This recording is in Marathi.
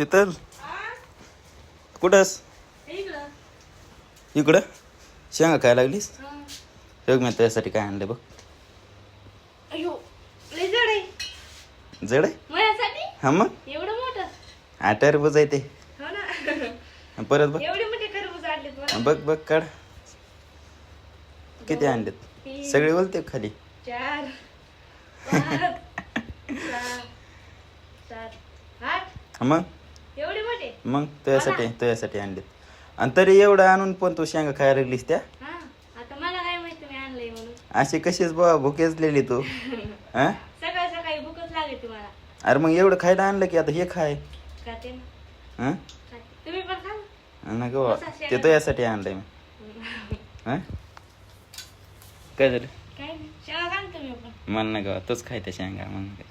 शीतल कुठंस? इकडं शेंगा काय लागलीस? बघ मी त्यासाठी काय आणलं बघ. जड आहे हा मग एवढं मोठं 8 टरबूज आहे ते. हो ना. परत बघ एवढे मोठे टरबूज आणलेत मला. बघ बघ काढ किती आणलेत सगळे बोलते खाली. 4 5 6 7 8 मग एवढे मोठे. मग तुझ्यासाठी आणलेत. आणि तरी एवढं आणून पण तू शेंगा खायला लागलीस त्या. हा आता मला काय माहिती मी आणलंय म्हणून. अशी कशीच बाबा भुकेचलेली तू हा. सकाळी सकाळी भूकच लागते मला. अरे मग एवढं खायला आणलं की आता हे खाय. खाते ना. हा तुम्ही पण खा. नको बाबा ते तुझ्यासाठी आणलंय मी. हा काय झालं? काय नाही शेंगा खा ना तुम्ही पण. मन नका तूच खाय त्या शेंगा मग